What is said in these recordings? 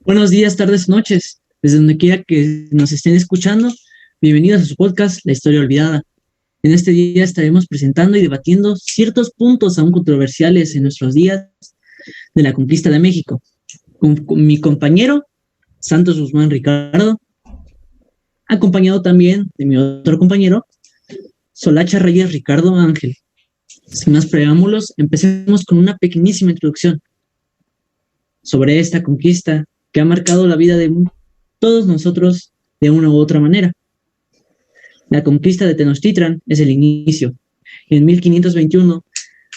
Buenos días, tardes, noches, desde donde quiera que nos estén escuchando. Bienvenidos a su podcast, La Historia Olvidada. En este día estaremos presentando y debatiendo ciertos puntos aún controversiales en nuestros días de la conquista de México, con mi compañero Santos Guzmán Ricardo, acompañado también de mi otro compañero, Solacha Reyes Ricardo Ángel. Sin más preámbulos, empecemos con una pequeñísima introducción sobre esta conquista que ha marcado la vida de todos nosotros de una u otra manera. La conquista de Tenochtitlan es el inicio. En 1521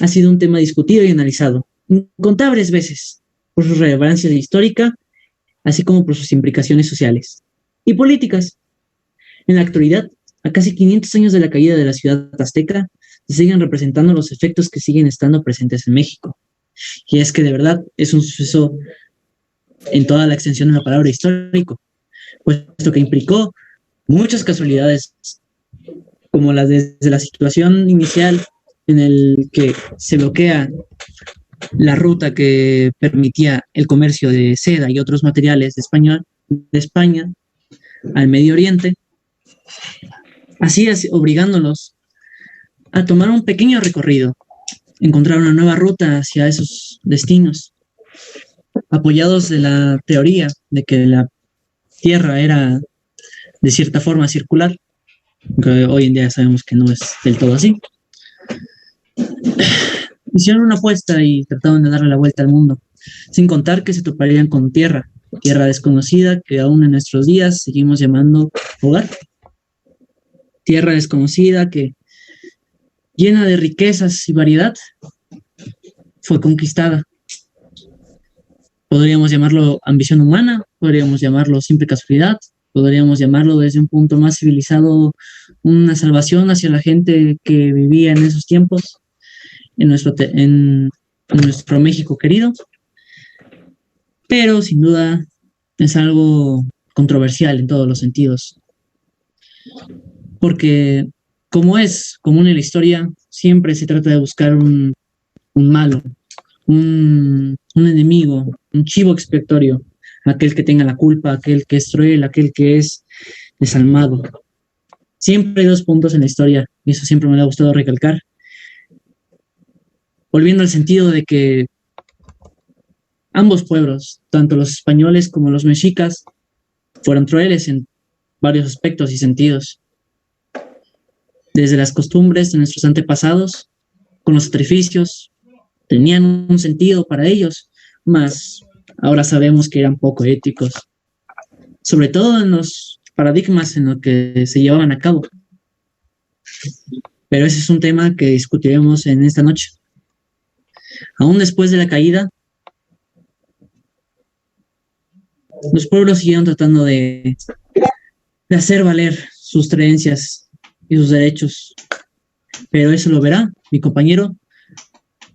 ha sido un tema discutido y analizado incontables veces por su relevancia histórica, así como por sus implicaciones sociales y políticas. En la actualidad, a casi 500 años de la caída de la ciudad azteca, se siguen representando los efectos que siguen estando presentes en México. Y es que de verdad es un suceso en toda la extensión de la palabra histórico, puesto que implicó muchas casualidades como las desde la situación inicial en el que se bloquea la ruta que permitía el comercio de seda y otros materiales de España al Medio Oriente, así es, obligándolos a tomar un pequeño recorrido, encontrar una nueva ruta hacia esos destinos, apoyados de la teoría de que la Tierra era de cierta forma circular, que hoy en día sabemos que no es del todo así. Hicieron una apuesta y trataron de darle la vuelta al mundo, sin contar que se toparían con tierra desconocida que aún en nuestros días seguimos llamando hogar, tierra desconocida que llena de riquezas y variedad fue conquistada. Podríamos llamarlo ambición humana, podríamos llamarlo simple casualidad, podríamos llamarlo desde un punto más civilizado una salvación hacia la gente que vivía en esos tiempos, en nuestro México querido, pero sin duda es algo controversial en todos los sentidos, porque como es común en la historia, siempre se trata de buscar un malo, un enemigo, un chivo expiatorio, aquel que tenga la culpa, aquel que es cruel, aquel que es desalmado. Siempre hay dos puntos en la historia, y eso siempre me ha gustado recalcar, volviendo al sentido de que ambos pueblos, tanto los españoles como los mexicas, fueron crueles en varios aspectos y sentidos, desde las costumbres de nuestros antepasados, con los sacrificios, tenían un sentido para ellos, mas ahora sabemos que eran poco éticos, sobre todo en los paradigmas en los que se llevaban a cabo. Pero ese es un tema que discutiremos en esta noche. Aún después de la caída, los pueblos siguieron tratando de hacer valer sus creencias y sus derechos, pero eso lo verá mi compañero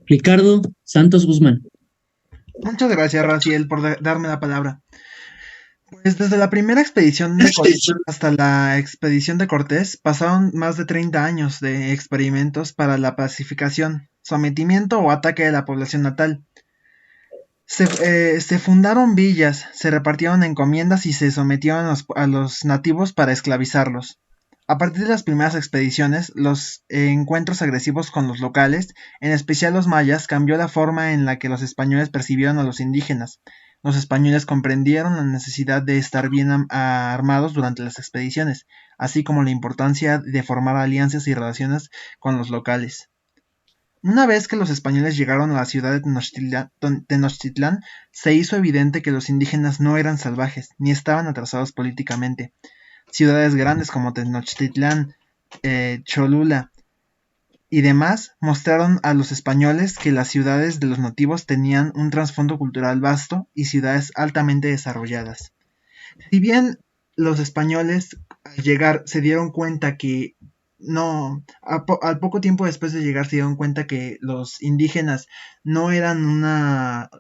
Ricardo Santos Guzmán. Muchas gracias, Raciel, por darme la palabra. Pues desde la primera expedición de Colón hasta la expedición de Cortés pasaron más de 30 años de experimentos para la pacificación, sometimiento o ataque de la población natal. Se fundaron villas, se repartieron encomiendas y se sometieron a los nativos para esclavizarlos. A partir de las primeras expediciones, los encuentros agresivos con los locales, en especial los mayas, cambió la forma en la que los españoles percibieron a los indígenas. Los españoles comprendieron la necesidad de estar bien armados durante las expediciones, así como la importancia de formar alianzas y relaciones con los locales. Una vez que los españoles llegaron a la ciudad de Tenochtitlán, se hizo evidente que los indígenas no eran salvajes, ni estaban atrasados políticamente. Ciudades grandes como Tenochtitlán, Cholula y demás mostraron a los españoles que las ciudades de los nativos tenían un trasfondo cultural vasto y ciudades altamente desarrolladas. Si bien los españoles al llegar se dieron cuenta que no, al poco tiempo después de llegar se dieron cuenta que los indígenas no eran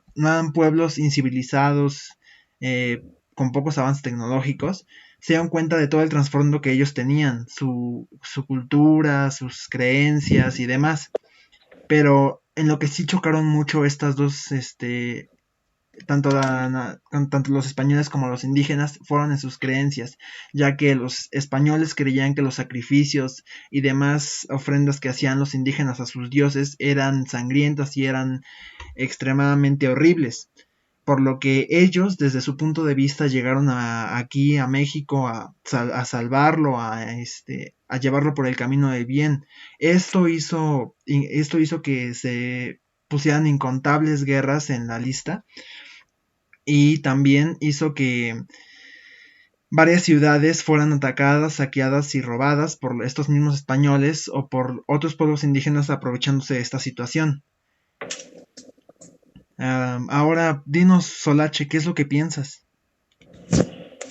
pueblos incivilizados, con pocos avances tecnológicos, se dieron cuenta de todo el trasfondo que ellos tenían, su cultura, sus creencias y demás. Pero en lo que sí chocaron mucho estas dos tanto los españoles como los indígenas fueron en sus creencias, ya que los españoles creían que los sacrificios y demás ofrendas que hacían los indígenas a sus dioses eran sangrientas y eran extremadamente horribles, por lo que ellos desde su punto de vista llegaron aquí a México a salvarlo, a llevarlo por el camino del bien. Esto hizo que se pusieran incontables guerras en la lista, y también hizo que varias ciudades fueran atacadas, saqueadas y robadas por estos mismos españoles o por otros pueblos indígenas aprovechándose de esta situación. Ahora, dinos, Solache, ¿qué es lo que piensas?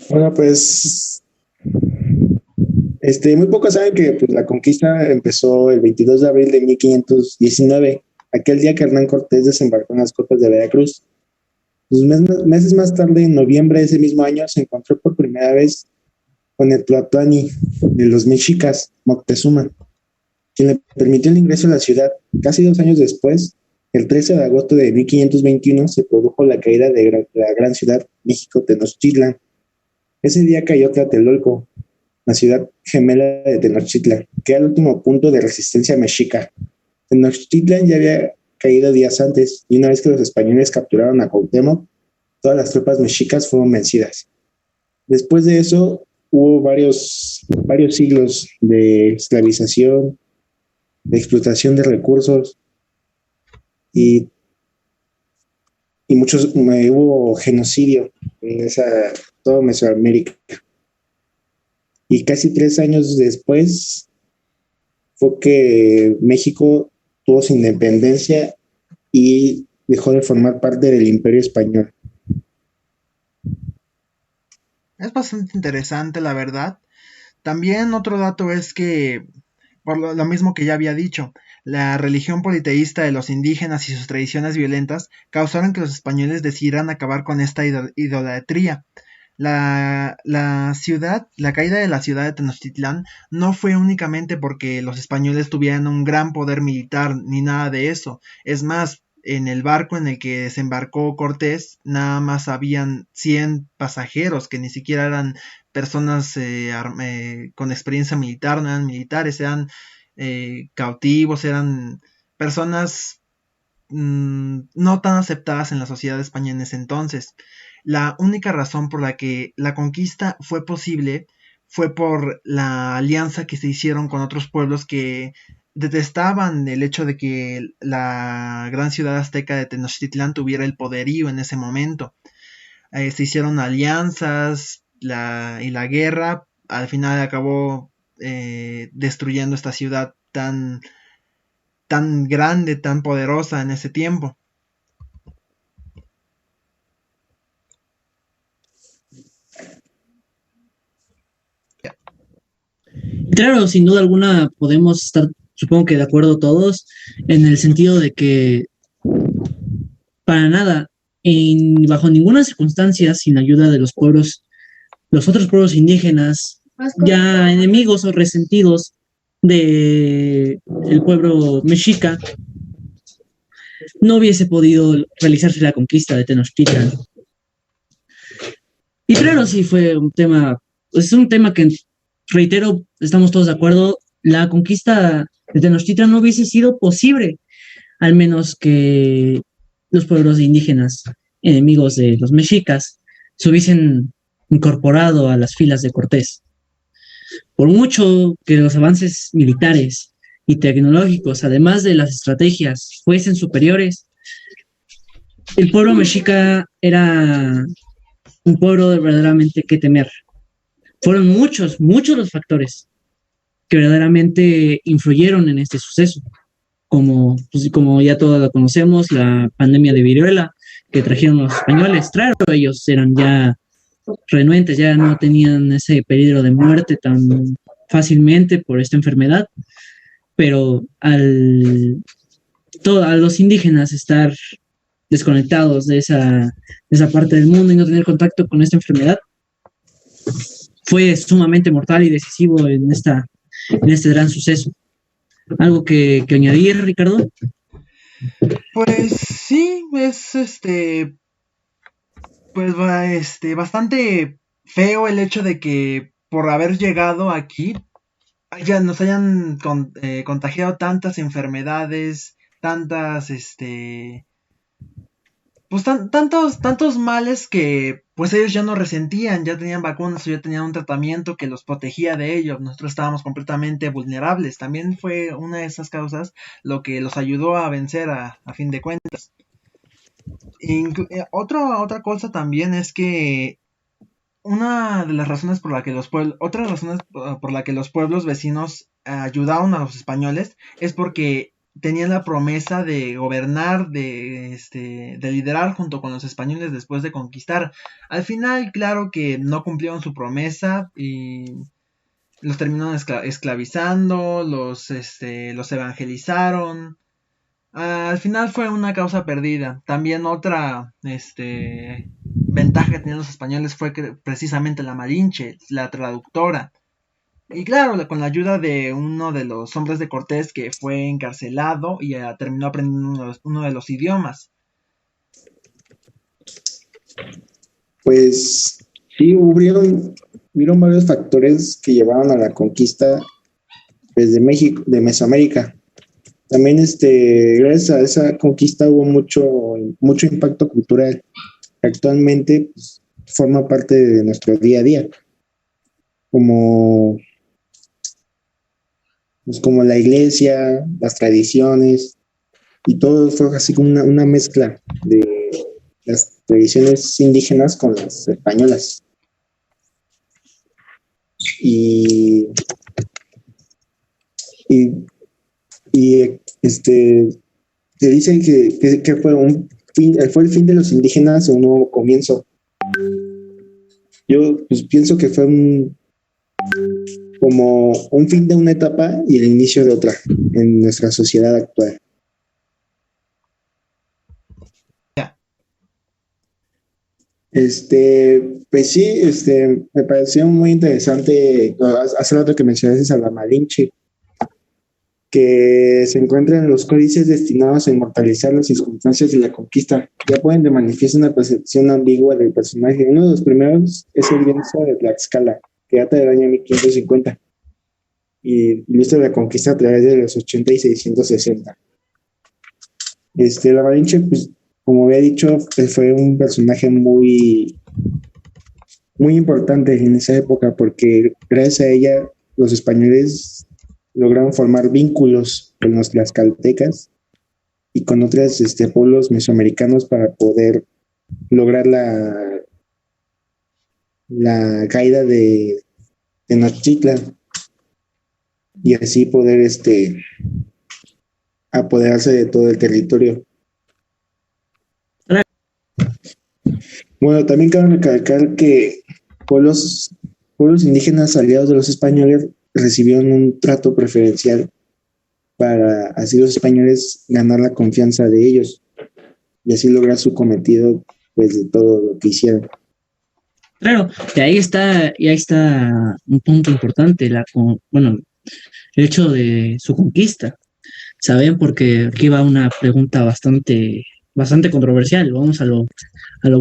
Bueno, pues muy pocos saben que pues, la conquista empezó el 22 de abril de 1519, aquel día que Hernán Cortés desembarcó en las costas de Veracruz. Meses más tarde, en noviembre de ese mismo año, se encontró por primera vez con el Tlatoani de los mexicas, Moctezuma, quien le permitió el ingreso a la ciudad. Casi 2 años después, el 13 de agosto de 1521, se produjo la caída de la gran ciudad, México Tenochtitlan. Ese día cayó Tlatelolco, la ciudad gemela de Tenochtitlan, que era el último punto de resistencia mexica. Tenochtitlan ya había caído días antes, y una vez que los españoles capturaron a Cuauhtémoc, todas las tropas mexicas fueron vencidas. Después de eso, hubo varios siglos de esclavización, de explotación de recursos, y hubo genocidio en toda Mesoamérica. Y casi 3 años después fue que México tuvo su independencia y dejó de formar parte del Imperio Español. Es bastante interesante, la verdad. También otro dato es que, por lo mismo que ya había dicho, la religión politeísta de los indígenas y sus tradiciones violentas causaron que los españoles decidieran acabar con esta idolatría. La caída de la ciudad de Tenochtitlán no fue únicamente porque los españoles tuvieran un gran poder militar ni nada de eso. Es más, en el barco en el que desembarcó Cortés nada más habían 100 pasajeros que ni siquiera eran personas con experiencia militar, no eran militares, eran cautivos, eran personas no tan aceptadas en la sociedad de España en ese entonces. La única razón por la que la conquista fue posible fue por la alianza que se hicieron con otros pueblos que detestaban el hecho de que la gran ciudad azteca de Tenochtitlán tuviera el poderío en ese momento. Se hicieron alianzas y la guerra al final acabó destruyendo esta ciudad tan grande, tan poderosa en ese tiempo. Claro, sin duda alguna podemos estar, supongo que de acuerdo todos, en el sentido de que para nada, bajo ninguna circunstancia, sin ayuda de los otros pueblos indígenas, ya enemigos o resentidos del pueblo mexica, no hubiese podido realizarse la conquista de Tenochtitlan. Y claro, sí fue un tema, es un tema que, reitero, estamos todos de acuerdo, la conquista de Tenochtitlan no hubiese sido posible, al menos que los pueblos indígenas, enemigos de los mexicas, se hubiesen incorporado a las filas de Cortés. Por mucho que los avances militares y tecnológicos, además de las estrategias, fuesen superiores, el pueblo mexica era un pueblo de verdaderamente que temer. Fueron muchos los factores que verdaderamente influyeron en este suceso, como ya todos lo conocemos, la pandemia de viruela que trajeron los españoles. Claro, ellos eran ya renuentes, ya no tenían ese peligro de muerte tan fácilmente por esta enfermedad, pero a los indígenas estar desconectados de esa parte del mundo y no tener contacto con esta enfermedad, fue sumamente mortal y decisivo en este gran suceso. ¿Algo que añadir, Ricardo? Pues sí, es Pues bastante feo el hecho de que por haber llegado aquí nos hayan contagiado tantas enfermedades, tantas, pues tantos males que pues ellos ya no resentían, ya tenían vacunas o ya tenían un tratamiento que los protegía de ellos. Nosotros estábamos completamente vulnerables. También fue una de esas causas lo que los ayudó a vencer a fin de cuentas. Otra cosa también es que una de las razones por la que otras razones por la que los pueblos vecinos ayudaron a los españoles es porque tenían la promesa de gobernar, de liderar junto con los españoles después de conquistar. Al final, claro que no cumplieron su promesa y los terminaron esclavizando, los evangelizaron. Al final fue una causa perdida. También otra ventaja que tenían los españoles fue que precisamente la Malinche, la traductora. Y claro, con la ayuda de uno de los hombres de Cortés que fue encarcelado y terminó aprendiendo uno de los idiomas. Pues sí, hubieron varios factores que llevaron a la conquista desde México, de Mesoamérica. También gracias a esa conquista hubo mucho impacto cultural. Actualmente pues, forma parte de nuestro día a día, como la iglesia, las tradiciones, y todo fue así como una mezcla de las tradiciones indígenas con las españolas. Y se dice que fue fue el fin de los indígenas, un nuevo comienzo. Yo pues pienso que fue como un fin de una etapa y el inicio de otra en nuestra sociedad actual. Pues sí, me pareció muy interesante hace rato que mencionaste a la Malinche, que se encuentra en los códices destinados a inmortalizar las circunstancias de la conquista. Ya ponen de manifiesto una percepción ambigua del personaje. Uno de los primeros es el lienzo de Tlaxcala, que data del año 1550, y ilustra la conquista a través de los 80 y 660. La Malinche, pues, como había dicho, fue un personaje muy, muy importante en esa época, porque gracias a ella los españoles lograron formar vínculos con los tlaxcaltecas y con otros pueblos mesoamericanos para poder lograr la caída de Tenochtitlan y así poder apoderarse de todo el territorio. Bueno, también cabe recalcar que pueblos indígenas aliados de los españoles recibieron un trato preferencial para así los españoles ganar la confianza de ellos y así lograr su cometido, pues, de todo lo que hicieron. Claro, y ahí está un punto importante, el hecho de su conquista. ¿Saben? Porque aquí va una pregunta bastante controversial. Vamos a lo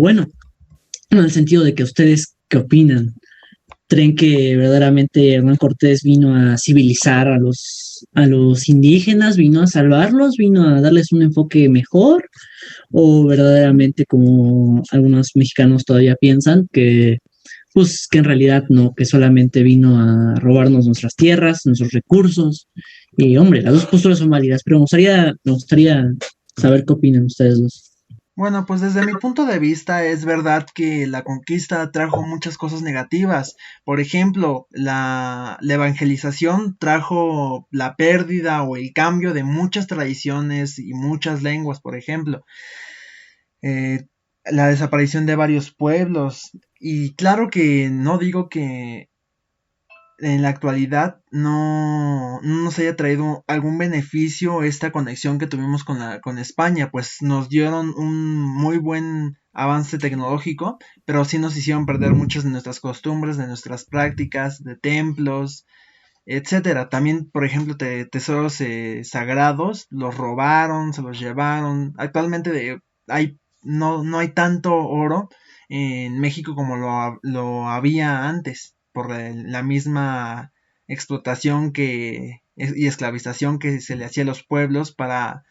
bueno, en el sentido de que ustedes, ¿qué opinan? ¿Creen que verdaderamente Hernán Cortés vino a civilizar a los indígenas, vino a salvarlos, vino a darles un enfoque mejor? ¿O verdaderamente, como algunos mexicanos todavía piensan, que en realidad no, que solamente vino a robarnos nuestras tierras, nuestros recursos? Y hombre, las dos posturas son válidas, pero me gustaría saber qué opinan ustedes dos. Bueno, pues desde mi punto de vista es verdad que la conquista trajo muchas cosas negativas. Por ejemplo, la evangelización trajo la pérdida o el cambio de muchas tradiciones y muchas lenguas, por ejemplo. La desaparición de varios pueblos. Y claro que no digo que en la actualidad no nos haya traído algún beneficio esta conexión que tuvimos con España, pues nos dieron un muy buen avance tecnológico, pero sí nos hicieron perder muchas de nuestras costumbres, de nuestras prácticas, de templos, etcétera. También, por ejemplo, tesoros sagrados los robaron, se los llevaron. Actualmente no hay tanto oro en México como lo había antes, por la misma explotación y esclavización que se le hacía a los pueblos para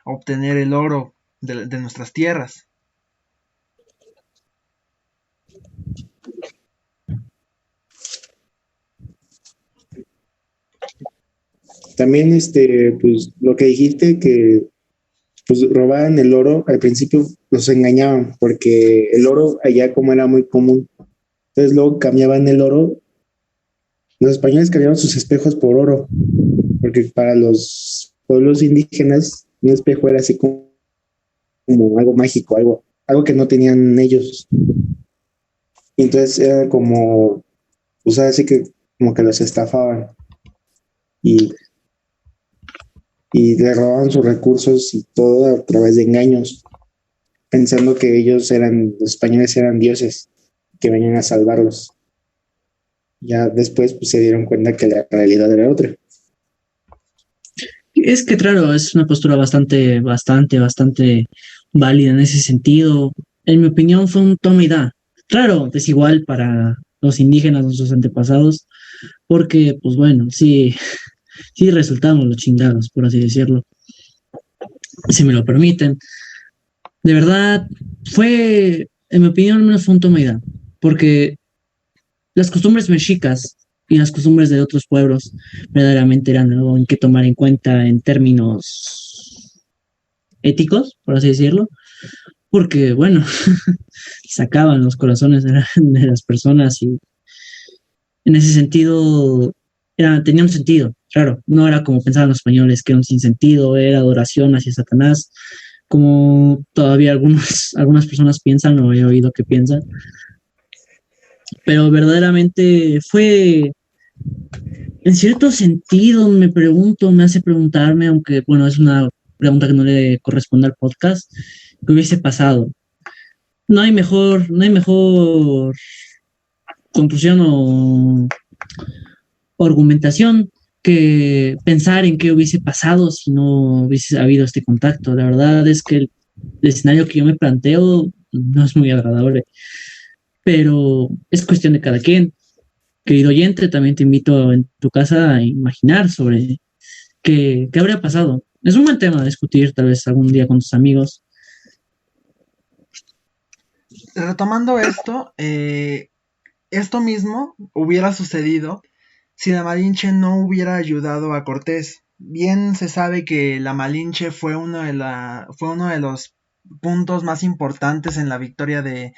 obtener el oro de nuestras tierras. También, pues lo que dijiste, que pues robaban el oro, al principio los engañaban, porque el oro allá como era muy común. Entonces luego cambiaban el oro, los españoles cambiaban sus espejos por oro, porque para los pueblos indígenas un espejo era así como algo mágico, algo que no tenían ellos. Y entonces era como, pues así que como que los estafaban y, y le robaban sus recursos y todo a través de engaños, pensando que los españoles eran dioses, que venían a salvarlos. Ya después pues, se dieron cuenta que la realidad era otra. Es que, claro, es una postura bastante válida en ese sentido. En mi opinión, fue un toma y da. Claro, desigual para los indígenas, nuestros antepasados, porque, pues bueno, sí resultamos los chingados, por así decirlo, si me lo permiten. De verdad, en mi opinión, al menos fue un toma y da, porque las costumbres mexicas y las costumbres de otros pueblos verdaderamente eran algo en que tomar en cuenta en términos éticos, por así decirlo, porque, bueno, sacaban los corazones de las personas y en ese sentido tenía un sentido, claro, no era como pensaban los españoles, que era un sinsentido, era adoración hacia Satanás, como todavía algunas personas piensan, o he oído que piensan, pero verdaderamente fue, en cierto sentido, me hace preguntarme, aunque bueno, es una pregunta que no le corresponde al podcast, ¿qué hubiese pasado? No hay mejor conclusión o argumentación que pensar en qué hubiese pasado si no hubiese habido este contacto. La verdad es que el escenario que yo me planteo no es muy agradable, pero es cuestión de cada quien. Querido oyente, también te invito en tu casa a imaginar sobre qué habría pasado. Es un buen tema a discutir tal vez algún día con tus amigos. Retomando esto mismo hubiera sucedido si la Malinche no hubiera ayudado a Cortés. Bien se sabe que la Malinche fue fue uno de los puntos más importantes en la victoria de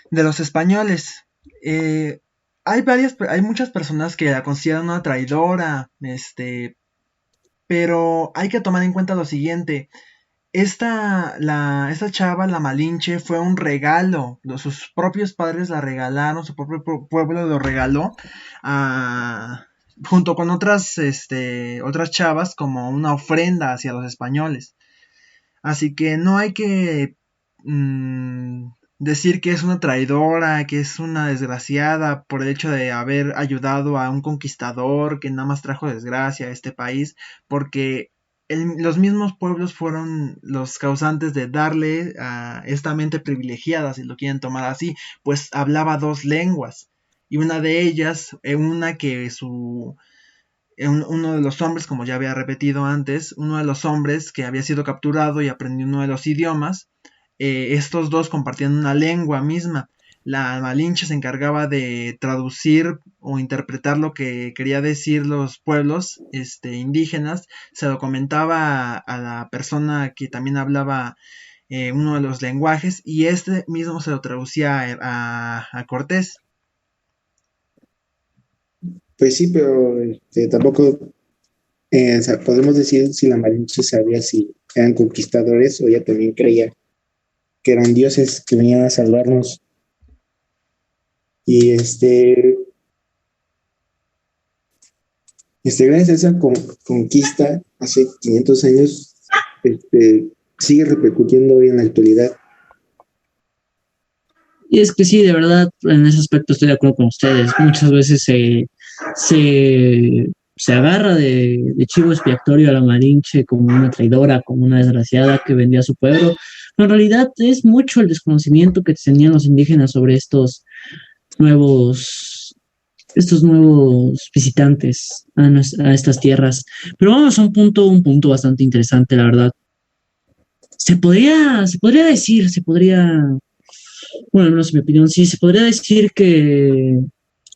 los españoles. Hay muchas personas que la consideran una traidora, pero hay que tomar en cuenta lo siguiente. Esta chava, la Malinche, fue un regalo. Sus propios padres la regalaron, su propio pueblo lo regaló junto con otras chavas como una ofrenda hacia los españoles. Así que no hay que decir que es una traidora, que es una desgraciada por el hecho de haber ayudado a un conquistador que nada más trajo desgracia a este país, porque los mismos pueblos fueron los causantes de darle a esta mente privilegiada, si lo quieren tomar así, pues hablaba dos lenguas. Y una de ellas, una que uno de los hombres, como ya había repetido antes, uno de los hombres que había sido capturado y aprendió uno de los idiomas, estos dos compartían una lengua misma. La Malinche se encargaba de traducir o interpretar lo que quería decir los pueblos indígenas, se lo comentaba a la persona que también hablaba uno de los lenguajes y este mismo se lo traducía a Cortés. Pues sí, pero tampoco o sea, podemos decir si la Malinche sabía si eran conquistadores o ella también creía que eran dioses que venían a salvarnos. Y gracias a esa conquista hace 500 años, sigue repercutiendo hoy en la actualidad. Y es que sí, de verdad, en ese aspecto estoy de acuerdo con ustedes. Muchas veces se se agarra de chivo expiatorio a la Malinche como una traidora, como una desgraciada que vendía a su pueblo. Pero en realidad es mucho el desconocimiento que tenían los indígenas sobre nuevos, estos nuevos visitantes a estas tierras. Pero vamos a un punto bastante interesante, la verdad. Bueno, al menos en mi opinión, sí, se podría decir que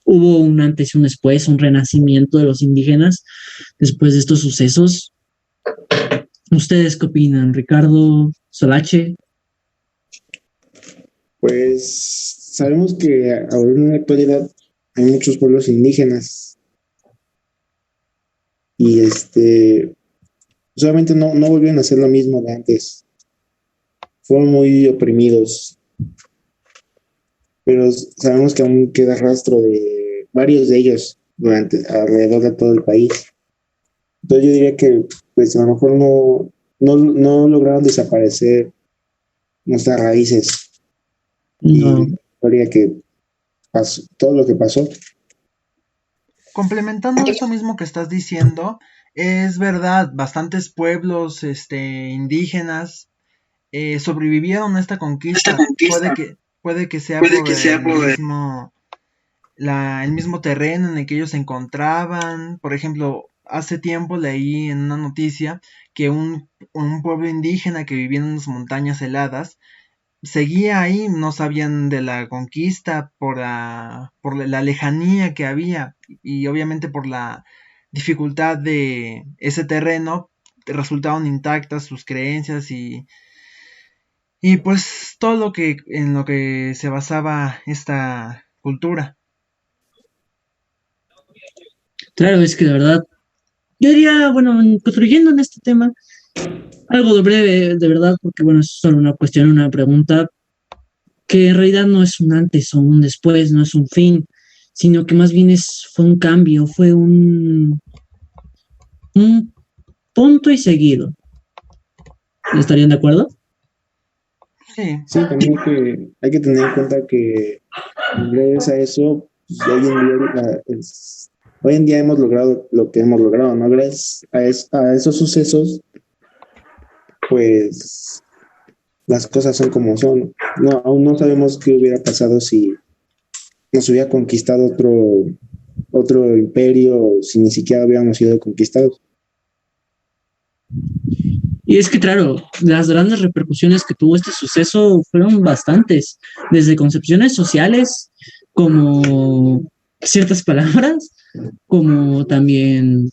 hubo un antes y un después, un renacimiento de los indígenas después de estos sucesos. ¿Ustedes qué opinan, Ricardo, Solache? Pues sabemos que ahora en la actualidad hay muchos pueblos indígenas y solamente no volvieron a ser lo mismo de antes. Fueron muy oprimidos, pero sabemos que aún queda rastro de varios de ellos alrededor de todo el país. Entonces yo diría que pues a lo mejor no lograron desaparecer nuestras raíces y No, historia que pasó, todo lo que pasó. Complementando eso mismo que estás diciendo, es verdad, bastantes pueblos indígenas sobrevivieron a esta conquista. Puede que sea por el mismo terreno en el que ellos se encontraban. Por ejemplo, hace tiempo leí en una noticia que un pueblo indígena que vivía en unas montañas heladas seguía ahí, no sabían de la conquista por la lejanía que había y obviamente por la dificultad de ese terreno resultaron intactas sus creencias y pues todo lo que en lo que se basaba esta cultura. claro, es que de verdad, yo diría, bueno, construyendo en este tema, algo de breve, de verdad, porque bueno, es solo una cuestión, una pregunta, que en realidad no es un antes o un después, no es un fin, sino que más bien fue un cambio, fue un punto y seguido. ¿Estarían de acuerdo? Sí, Sí, también hay que tener en cuenta que gracias a eso, pues, hoy en día hemos logrado lo que hemos logrado, ¿no? Gracias a esos sucesos, pues las cosas son como son. No, aún no sabemos qué hubiera pasado si nos hubiera conquistado otro imperio, si ni siquiera hubiéramos sido conquistados. Y es que, claro, las grandes repercusiones que tuvo este suceso fueron bastantes, desde concepciones sociales, como ciertas palabras, como también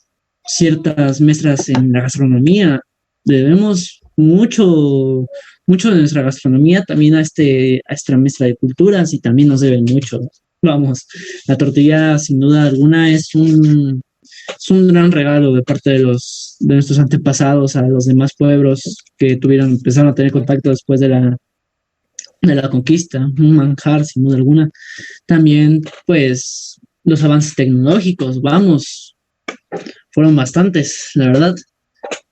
ciertas mezclas en la gastronomía. Debemos mucho de nuestra gastronomía también a esta mezcla de culturas y también nos deben mucho. Vamos, la tortilla sin duda alguna es un gran regalo de parte de nuestros antepasados a los demás pueblos que empezaron a tener contacto después de la conquista, un manjar sin duda alguna. También, pues, los avances tecnológicos, vamos, fueron bastantes, la verdad.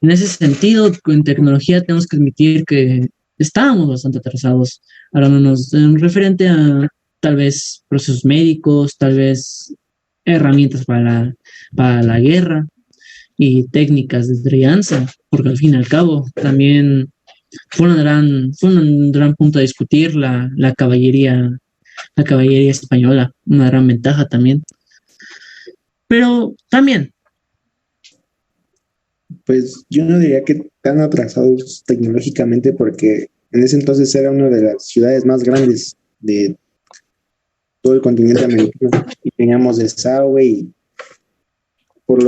En ese sentido, en tecnología tenemos que admitir que estábamos bastante atrasados, hablándonos en referente a tal vez procesos médicos, tal vez herramientas para la guerra y técnicas de crianza, porque al fin y al cabo también fue un gran punto a discutir la caballería española, una gran ventaja también. Pero también, Pues yo no diría que tan atrasados tecnológicamente porque en ese entonces era una de las ciudades más grandes de todo el continente americano y teníamos desagüe y por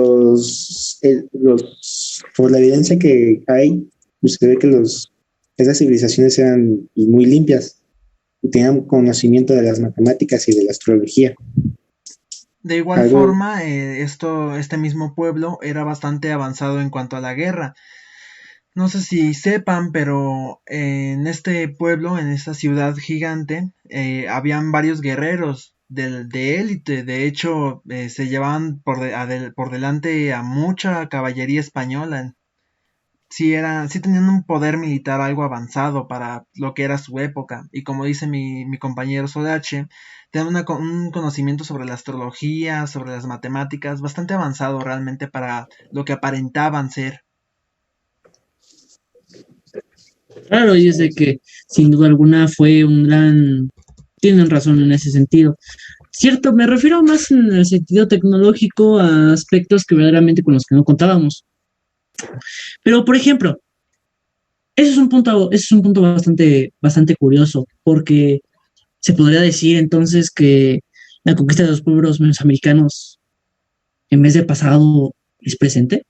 la evidencia que hay, pues se ve que esas civilizaciones eran pues, muy limpias y tenían conocimiento de las matemáticas y de la astrología. de igual Algo, forma, este mismo pueblo era bastante avanzado en cuanto a la guerra. No sé si sepan, pero en este pueblo, en esta ciudad gigante, habían varios guerreros de élite. De hecho, se llevaban por delante a mucha caballería española. sí tenían un poder militar algo avanzado para lo que era su época. Y como dice mi compañero Sodache, tenían un conocimiento sobre la astrología, sobre las matemáticas, bastante avanzado realmente para lo que aparentaban ser. Claro, y es de que sin duda alguna fue un gran... Tienen razón en ese sentido. Cierto, me refiero más en el sentido tecnológico a aspectos que verdaderamente con los que no contábamos. Pero, por ejemplo, ese es un punto bastante curioso, porque se podría decir entonces que la conquista de los pueblos mesoamericanos, en vez de pasado, es presente.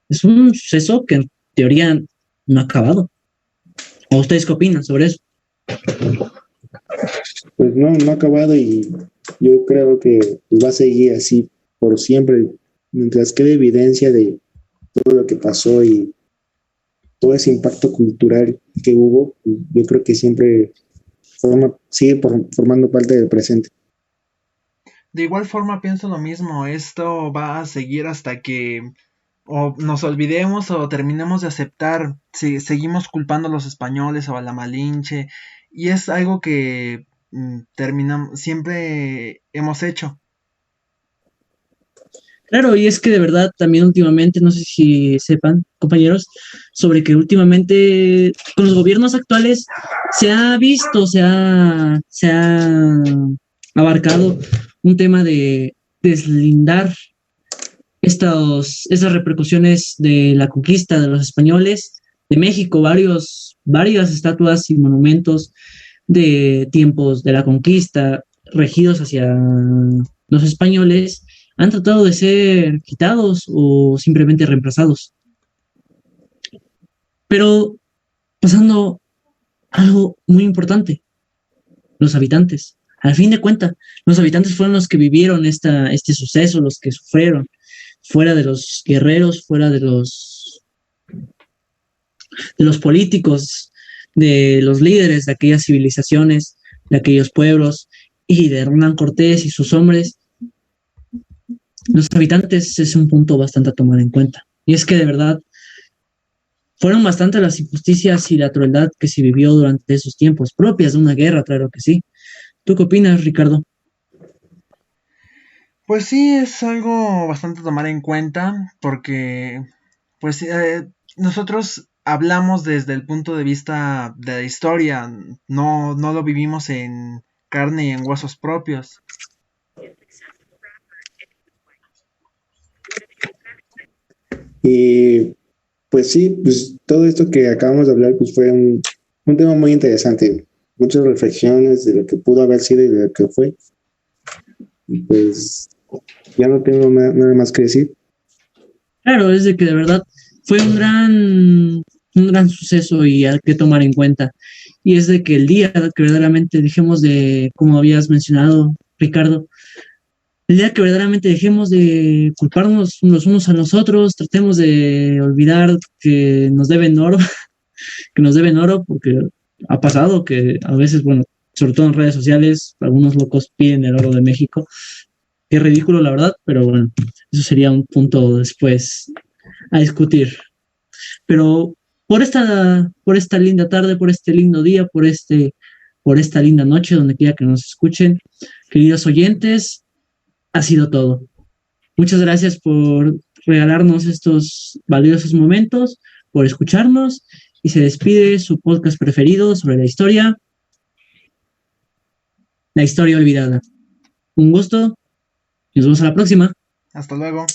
Es un suceso que en teoría no ha acabado. ¿O ustedes qué opinan sobre eso? Pues no ha acabado y yo creo que va a seguir así por siempre, mientras quede evidencia de todo lo que pasó y todo ese impacto cultural que hubo, yo creo que siempre sigue formando parte del presente. De igual forma pienso lo mismo, esto va a seguir hasta que o nos olvidemos o terminemos de aceptar si seguimos culpando a los españoles o a la Malinche, y es algo que terminamos siempre hemos hecho. Claro, y es que de verdad también últimamente, no sé si sepan, compañeros, sobre que últimamente con los gobiernos actuales se ha visto, se ha abarcado un tema de deslindar estas repercusiones de la conquista de los españoles de México, varias estatuas y monumentos de tiempos de la conquista regidos hacia los españoles han tratado de ser quitados o simplemente reemplazados. Pero pasando algo muy importante, los habitantes. Al fin de cuentas, los habitantes fueron los que vivieron este suceso, los que sufrieron, fuera de los guerreros, fuera de los políticos, de los líderes de aquellas civilizaciones, de aquellos pueblos, y de Hernán Cortés y sus hombres. Los habitantes es un punto bastante a tomar en cuenta. Y es que de verdad fueron bastante las injusticias y la crueldad que se vivió durante esos tiempos, propias de una guerra, claro que sí. ¿Tú qué opinas, Ricardo? Pues sí, es algo bastante a tomar en cuenta porque pues nosotros hablamos desde el punto de vista de la historia, no lo vivimos en carne y en huesos propios. Y pues sí, pues todo esto que acabamos de hablar pues fue un tema muy interesante, muchas reflexiones de lo que pudo haber sido y de lo que fue. Y pues ya no tengo nada más que decir. Claro, es de que de verdad fue un gran suceso y hay que tomar en cuenta. Y es de que el día que verdaderamente dejemos de, como habías mencionado, Ricardo, el día que verdaderamente dejemos de culparnos los unos a los otros, tratemos de olvidar que nos deben oro, que nos deben oro, porque ha pasado que a veces, bueno, sobre todo en redes sociales, algunos locos piden el oro de México. Qué ridículo, la verdad, pero bueno, eso sería un punto después a discutir. Pero por esta linda tarde, por este lindo día, por esta linda noche, donde quiera que nos escuchen, queridos oyentes, ha sido todo. Muchas gracias por regalarnos estos valiosos momentos, por escucharnos, y se despide su podcast preferido sobre la historia olvidada. Un gusto y nos vemos a la próxima. Hasta luego.